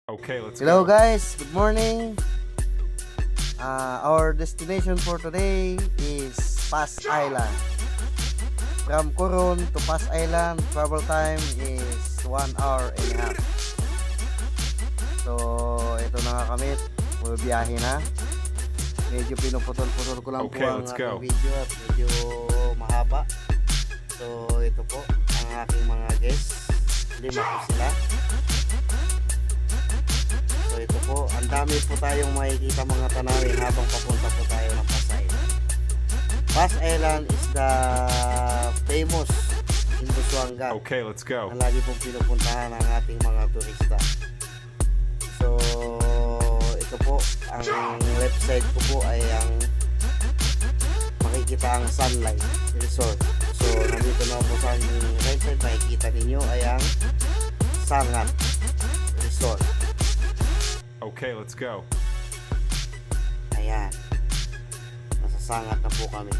Okay, let's Hello go. guys, good morning. Our destination for today is Pass Island. From Coron to Pass Island, travel time is 1 hour and a half. So, ito na nga kami, bumibiyahe na. Medyo pinuputol-putol ko lang po Okay, ang let's aking go. video at medyo mahaba. So, ito po ang aking mga guests. 5 po sila. So ito po, ang dami po tayong makikita mga tanawin habang papunta po tayo ng Pass Island. Pass Island is the famous in Busuanga Okay, let's go. na lagi pong pinupuntahan ng ating mga turista. So ito po, ang website ko po ay ang makikita ang Sunlight Resort. So nandito na po sa aking website, makikita ninyo ay ang Sangat Resort. Okay, let's go. Ayan. Nasasangat na po kami.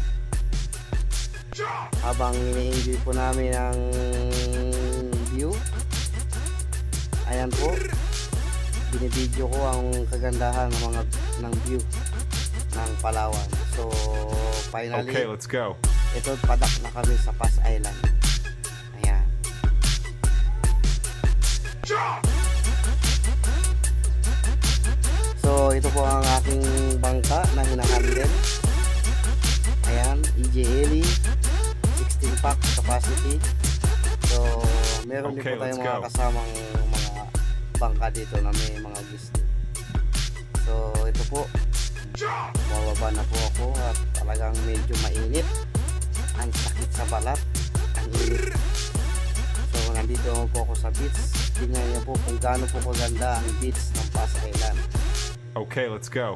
Habang ini-enjoy po namin ang view. Ayan po. Binibidyo ko ang kagandahan ng view ng Palawan. So, finally, Okay, let's go. ito padak na kami sa Pass Island. Ayan. So, ito po ang aking bangka na hinahandle. Ayan, EJ 16 pack capacity. So, meron din Okay, po tayong let's mga go. kasamang mga bangka dito na may mga guest. So, ito po. Bababa na po ako at talagang medyo mainit. Ang sakit sa balat. Ang init. So, nandito po ako sa beach. Tingnan niyo po kung gaano po kaganda ang beach ng Pass Island. Okay, let's go.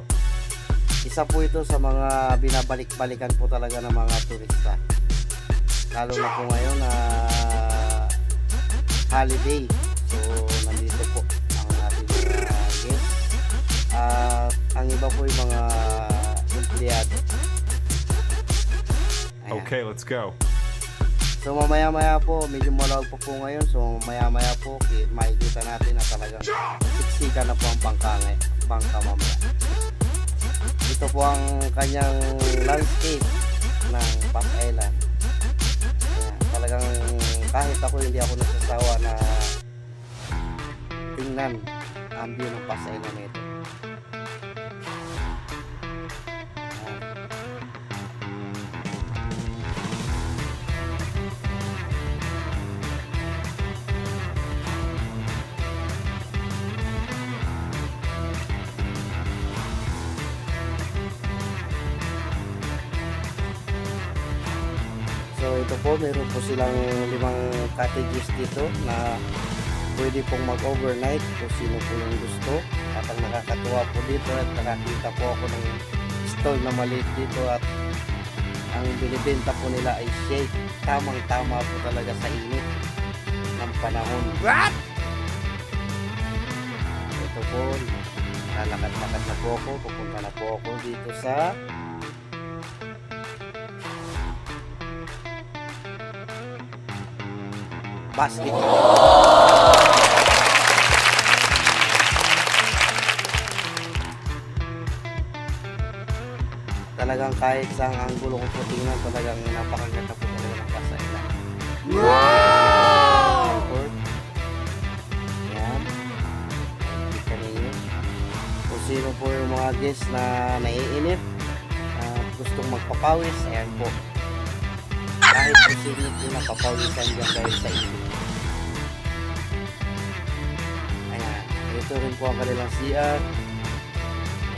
Isa po ito sa mga binabalik-balikan po talaga ng mga turista. Lalo na po ngayon na holiday. So, nandito po ang ating mga guests. At ang iba po yung mga empleyado. Ayan. Okay, let's go. So mamaya-maya po, medyo malawag po po ngayon. So mamaya-maya po, makikita natin na talagang siksika na po ang bangka mamaya. Ito po ang kanyang landscape ng Pass Island. Ayan, talagang kahit ako hindi ako nagsasawa na tingnan ang view ng Pass Island na ito. So ito po, meron po silang 5 cottages dito na pwede pong mag-overnight kung sino po yung gusto. At ang nakakatuwa po dito at nakakita po ako ng stall na maliit dito at ang binibenta po nila ay shake. Tamang-tama po talaga sa init ng panahon. What? Ito po, lalakad-lakad na po ako. Pupunta na po ako dito sa basket. Talagang kahit sa anggulo ko po tingnan, talagang napakaganda po talaga ng Pass Island. Wow! Yan. Kita ninyo. Kung sino po yung mga guests na naiinip at gustong magpapawis, ayan po. Kahit po sino po napapawisan dyan dahil sa init. Ayan. Ito rin po ang kanilang CR.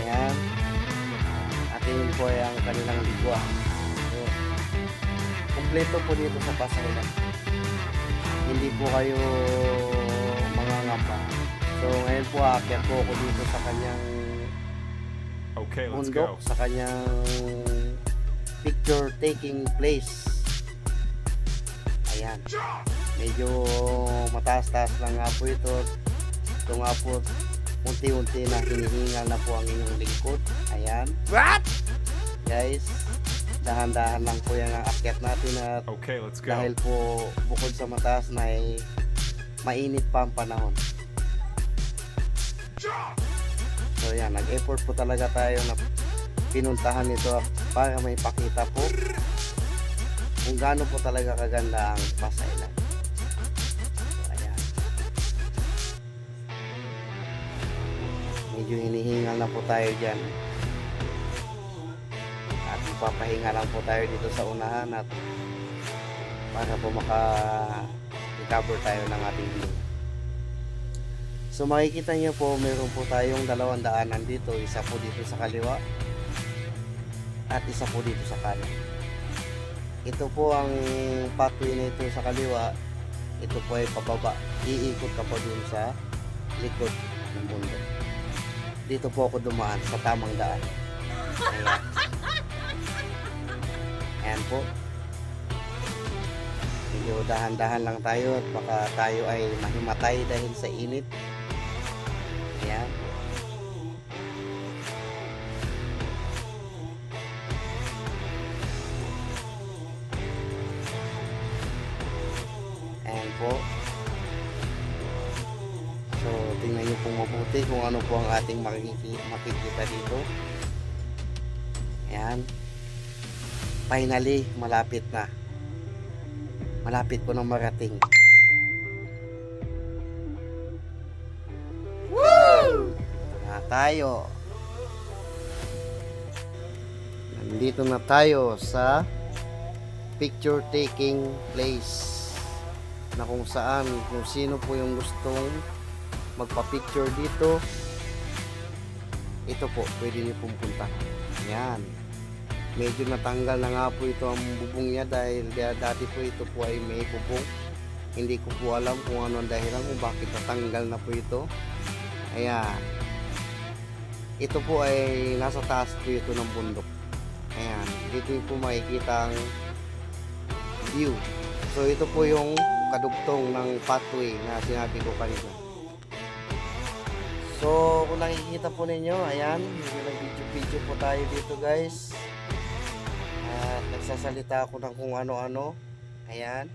Ayan. At yun po ay ang kanilang ligwa. So, kumpleto po dito sa Pass Island. Hindi po kayo mangangamba. So ngayon po aakyat po ako dito sa kanyang Okay, let's bundok, go. sa kanyang picture taking place. Ayan. Medyo mataas-taas lang nga po ito. Ito nga po, unti-unti na hinihingal na po ang inyong lingkod. Ayan. What? Guys, dahan-dahan lang po yan ang akyat natin at Okay, let's go. dahil po bukod sa mataas na ay mainit pa ang panahon. So yan, nag-effort po talaga tayo na pinuntahan ito para may pakita po kung gaano po talaga kaganda ang Pasailan. So ayan, medyo hinihingal na po tayo dyan at papahinga lang po tayo dito sa unahan at para po maka-recover tayo ng ating view. So makikita nyo po, meron po tayong dalawang daanan dito. Isa po dito sa kaliwa at isa po dito sa kanan. Ito po ang pathway na ito sa kaliwa. Ito po ay pababa. Iikot ka po dun sa likod ng mundo. Dito po ako dumaan sa tamang daan. Ayan. Ayan po. Medyo dahan-dahan lang tayo at baka tayo ay mahimatay dahil sa init. Ayan. Ayan po. So, tingnan nyo pong mabuti kung ano po ang ating makikita dito. Ayan. Finally, malapit na. Malapit ko na marating. Woo! Na tayo. Nandito na tayo sa picture taking place na kung saan, kung sino po yung gustong magpa-picture dito, ito po, pwede niyo pong puntahan. Yan. Medyo natanggal na nga po ito ang bubong niya dahil dati po ito po ay may bubong. Hindi ko po alam kung ano ang dahilan kung bakit natanggal na po ito. Ayan. Ito po ay nasa taas po ito ng bundok. Ayan. Dito po makikita ang view. So ito po yung kadugtong ng pathway na sinabi ko kanina. So kung nakikita po ninyo, ayan, nag-video po tayo dito guys. At nagsasalita ako ng kung ano-ano. Ayan.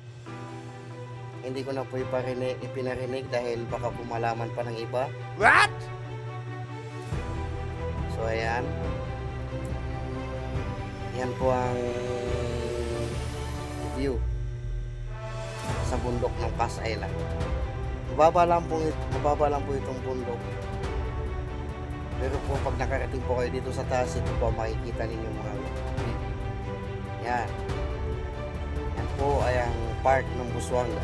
Hindi ko na po ipinarinig dahil baka pumalaman pa ng iba. What? So ayan. Yan po ang view sa bundok ng Pasailan. Mababa lang po itong bundok. Pero po pag nakarating po kayo dito sa taas, ito po makikita ninyo mga view. Yan. Yan po ay ang part ng Busuanga.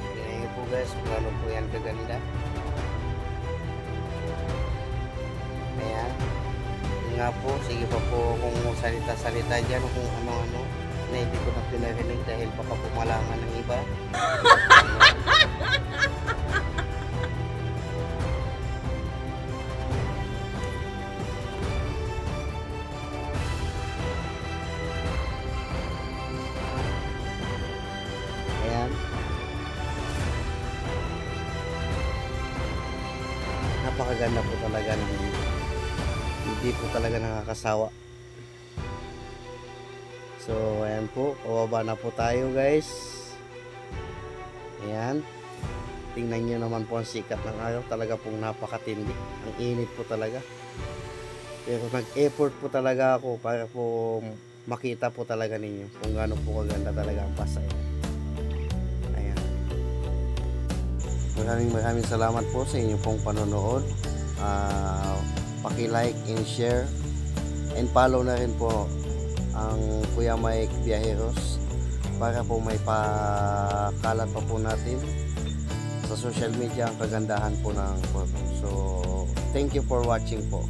Tingnan nyo po guys kung ano po yan kaganda. Ayan. Yun nga po, sige pa po kung salita-salita dyan o kung ano-ano na hindi ko na pinarinig dahil baka pumalangan ng iba. Ayan. Napakaganda po talaga ng hindi po talaga nakakasawa. So ayan po, pababa na po tayo guys. Ayan. Tingnan nyo naman po ang sikat ng araw, talaga pong napakatindi. Ang init po talaga. Pero nag-effort po talaga ako para po makita po talaga ninyo kung gaano po kaganda talaga ang Pasailan. Ayan. Maraming salamat po sa inyo pong panonood. Paki-like and share and follow na rin po ang Kuya Mike Viajeros para po may pakalat pa po natin sa social media ang kagandahan po ng photo. So thank you for watching po.